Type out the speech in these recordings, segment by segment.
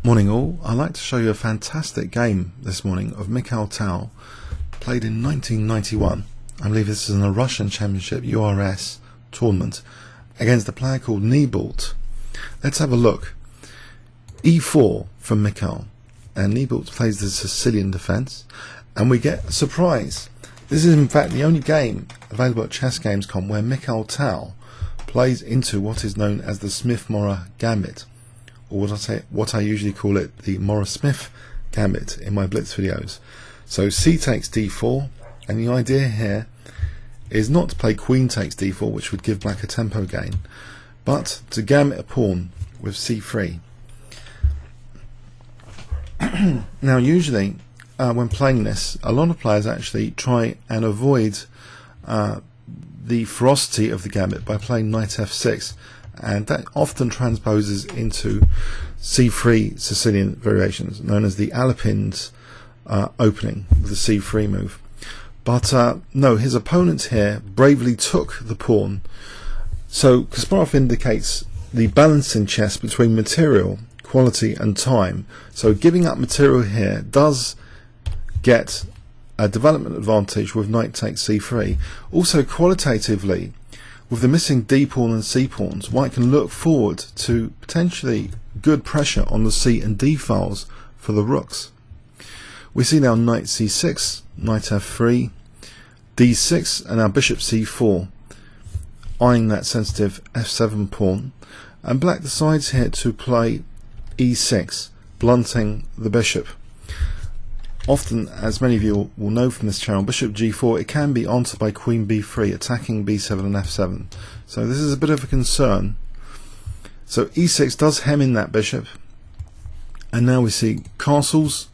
Morning all, I'd like to show you a fantastic game this morning of Mikhail Tal, played in 1991. I believe this is in a Russian Championship URS tournament against a player called Niebolt. Let's have a look. E4 from Mikhail, and Niebolt plays the Sicilian Defence, and we get a surprise. This is in fact the only game available at chessgames.com where Mikhail Tal plays into what is known as the Smith-Morra Gambit, or what I usually call it, the Morra-Smith Gambit in my Blitz videos. So C takes D4, and the idea here is not to play Queen takes D4, which would give black a tempo gain, but to gambit a pawn with C3. Now usually when playing this, a lot of players actually try and avoid the ferocity of the gambit by playing knight f6, and that often transposes into c3 Sicilian variations known as the Alapin's opening with the c3 move. But no, his opponent here bravely took the pawn. So Kasparov indicates the balance in chess between material, quality and time. So giving up material here does get a development advantage with knight takes c3. Also qualitatively, with the missing d pawn and c pawns, white can look forward to potentially good pressure on the c and d files for the rooks. We see now knight c6, knight f3, d6, and now bishop c4, eyeing that sensitive f7 pawn, and black decides here to play e6, blunting the bishop. Often, as many of you will know from this channel, bishop g4, it can be answered by queen b3, attacking b7 and f7. So this is a bit of a concern. So e6 does hem in that bishop, and now we see castles,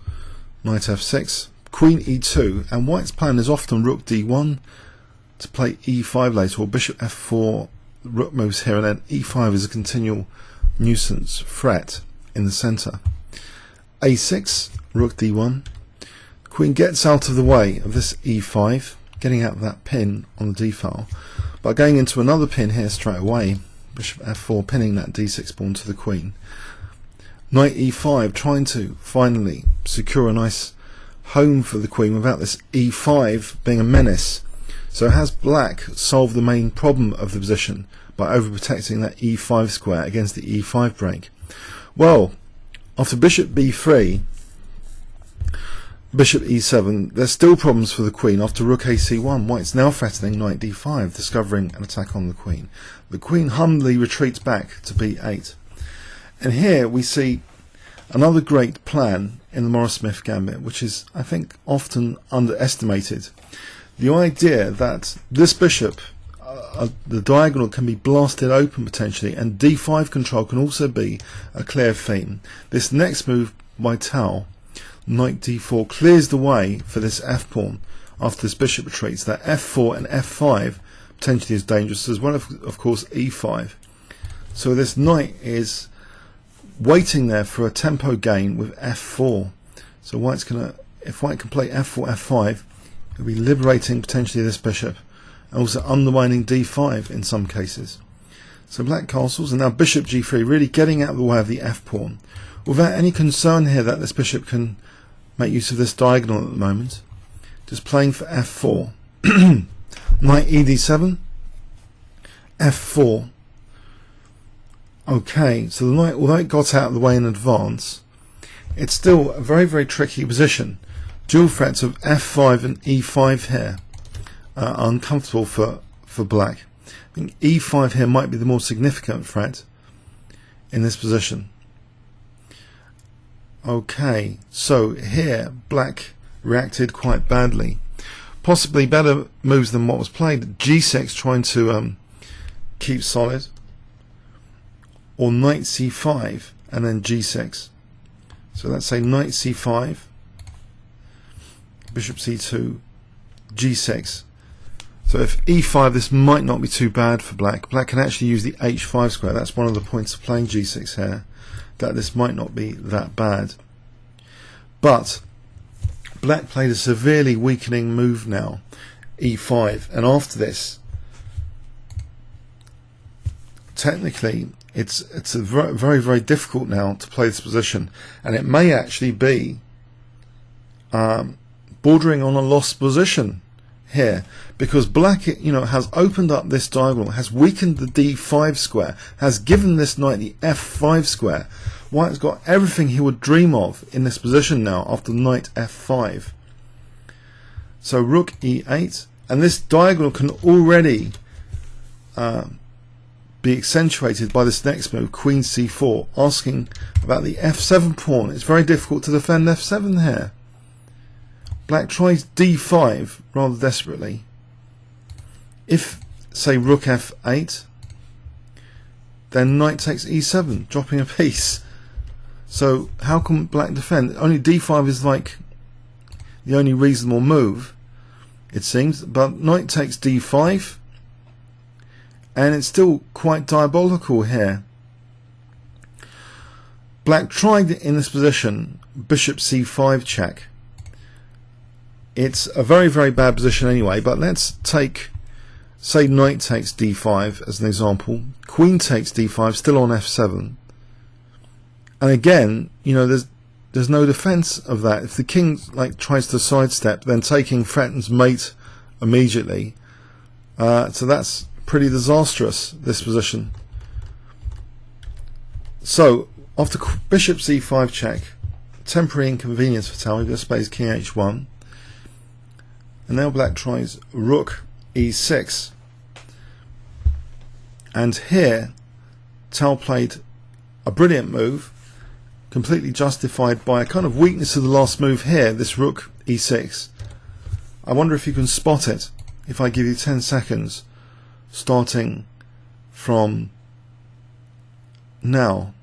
knight f6, queen e2, and white's plan is often rook d1 to play e5 later, or bishop f4, rook moves here, and then e5 is a continual nuisance threat in the center. a6, rook d1, queen gets out of the way of this e5, getting out of that pin on the d file, by going into another pin here straight away, bishop f4, pinning that d6 pawn to the queen. Knight e5, trying to finally secure a nice home for the queen without this e5 being a menace. So has black solved the main problem of the position by overprotecting that e5 square against the e5 break? Well, after bishop b3, bishop e7, there's still problems for the queen after rook ac1. White's now threatening knight d5, discovering an attack on the queen. The queen humbly retreats back to b8. And here we see another great plan in the Morra-Smith Gambit, which is, I think, often underestimated. The idea that this bishop, the diagonal, can be blasted open potentially, and d5 control can also be a clear theme. This next move by Tal, knight d4, clears the way for this f pawn after this bishop retreats. That f4 and f5 potentially is dangerous, as well as of course e5. So this knight is waiting there for a tempo gain with f4. So white's gonna, if white can play f4, f5, it'll be liberating potentially this bishop, and also undermining d5 in some cases. So black castles, and now bishop g3, really getting out of the way of the f pawn, without any concern here that this bishop can make use of this diagonal at the moment. Just playing for f4. Knight ed7, f4. Okay, so the knight, although it got out of the way in advance, it's still a very, very tricky position. Dual threats of f5 and e5 here are uncomfortable for black. I think e5 here might be the more significant threat in this position. Okay, so here black reacted quite badly. Possibly better moves than what was played. g6 trying to keep solid, or knight c5 and then g6. So let's say knight c5, bishop c2, g6. So if e5, this might not be too bad for black. Black can actually use the h5 square. That's one of the points of playing g6 here, that this might not be that bad. But black played a severely weakening move now, e5, and after this, technically it's a very, very difficult now to play this position, and it may actually be bordering on a lost position here, because black, has opened up this diagonal, has weakened the d5 square, has given this knight the f5 square. White's got everything he would dream of in this position now after knight f5. So rook e8, and this diagonal can already be accentuated by this next move, queen c4, asking about the f7 pawn. It's very difficult to defend f7 here. Black tries d5 rather desperately. If, say, rook f8, then knight takes e7, dropping a piece. So how can black defend? Only d5 is like the only reasonable move, it seems, but knight takes d5, and it's still quite diabolical here. Black tried in this position bishop c5 check. It's a very, very bad position anyway, but let's take, say, knight takes d5 as an example, queen takes d5, still on f7, and again, there's no defense of that. If the king tries to sidestep, then taking threatens mate immediately, so that's pretty disastrous, this position. So after bishop c5 check, temporary inconvenience for Tal, he just plays king h1. And now black tries rook e6, and here Tal played a brilliant move, completely justified by a kind of weakness of the last move here, this rook e6. I wonder if you can spot it if I give you 10 seconds starting from now.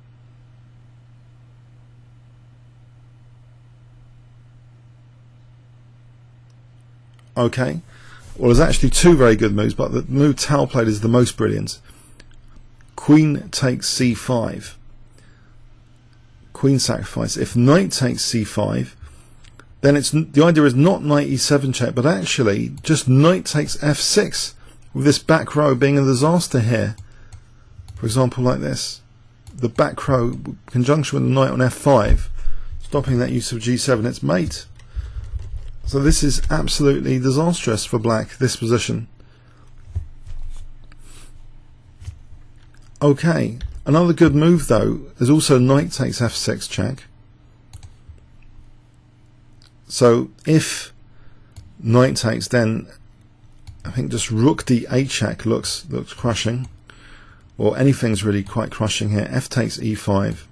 Okay, well, there's actually two very good moves, but the move Tal played is the most brilliant. Queen takes c5, queen sacrifice. If knight takes c5, then the idea is not knight e7 check, but actually just knight takes f6, with this back row being a disaster here. For example, like this, the back row conjunction with the knight on f5, stopping that use of g7, its mate. So this is absolutely disastrous for black, this position. Okay, another good move though is also knight takes f6 check. So if knight takes, then I think just rook d8 check looks crushing, or anything's really quite crushing here. F takes e5.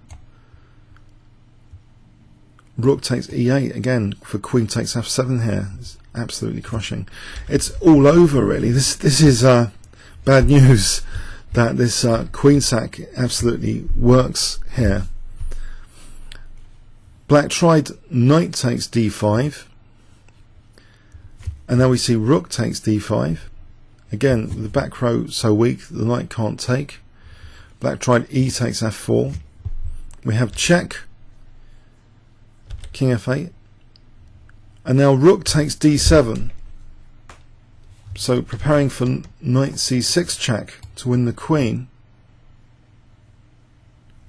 Rook takes e8 again for queen takes f7 here. It's absolutely crushing. It's all over really. This is bad news that this queen sack absolutely works here. Black tried knight takes d5, and now we see rook takes d5. Again, the back row so weak the knight can't take. Black tried e takes f4. We have check, king f8, and now rook takes d7, so preparing for knight c6 check to win the queen,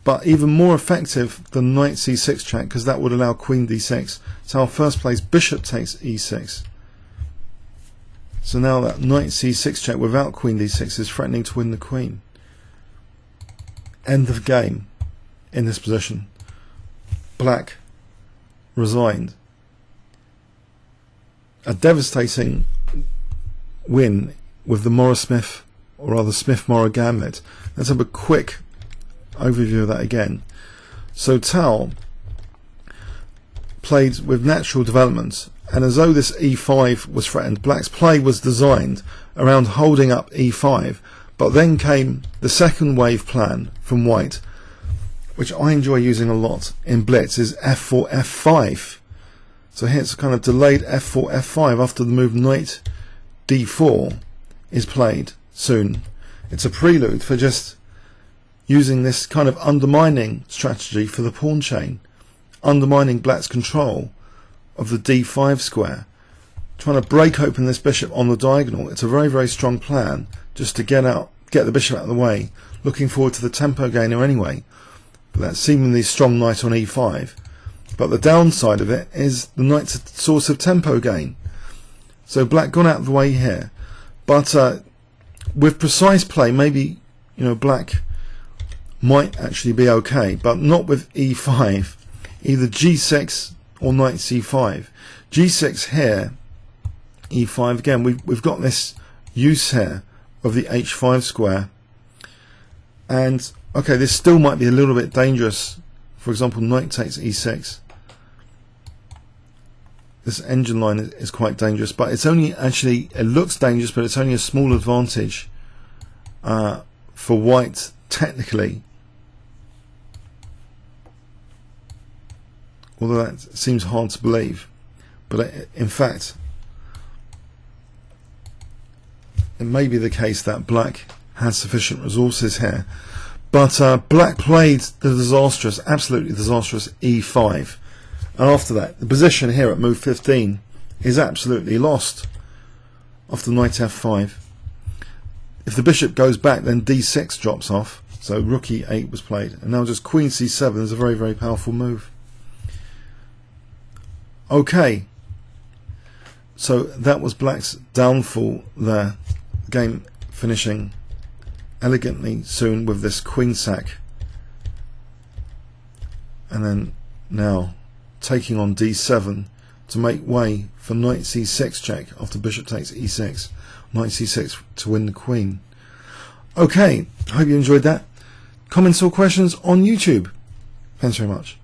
but even more effective than knight c6 check because that would allow queen d6. So our first plays bishop takes e6, so now that knight c6 check without queen d6 is threatening to win the queen. End of game in this position. Black resigned. A devastating win with the Morra-Smith, or rather Smith-Morra Gambit. Let's have a quick overview of that again. So Tal played with natural development, and as though this e5 was threatened, black's play was designed around holding up e5, but then came the second wave plan from white, which I enjoy using a lot in blitz, is f4 f5. So here it's a kind of delayed f4 f5 after the move knight d4 is played soon. It's a prelude for just using this kind of undermining strategy for the pawn chain, undermining black's control of the d5 square, trying to break open this bishop on the diagonal. It's a very, very strong plan just to get out get the bishop out of the way, looking forward to the tempo gainer anyway. But that seemingly strong knight on e5. But the downside of it is the knight's a source of tempo gain. So black gone out of the way here. But with precise play, maybe, you know, black might actually be okay, but not with e5. Either g6 or knight c5. g6 here, e5 again. We've got this use here of the h5 square, and okay, this still might be a little bit dangerous. For example, knight takes e6. This engine line is quite dangerous, but it's only actually, it looks dangerous, but it's only a small advantage for white technically. Although that seems hard to believe, but in fact it may be the case that black has sufficient resources here. But black played the disastrous, absolutely disastrous e5, and after that the position here at move 15 is absolutely lost after knight f5. If the bishop goes back, then d6 drops off, so rook e8 was played, and now just queen c7 is a very, very powerful move. Okay, so that was black's downfall there. Game finishing elegantly soon with this queen sack, and then now taking on d7 to make way for knight c6 check after bishop takes e6, knight c6 to win the queen. Okay, hope you enjoyed that. Comments or questions on YouTube. Thanks very much.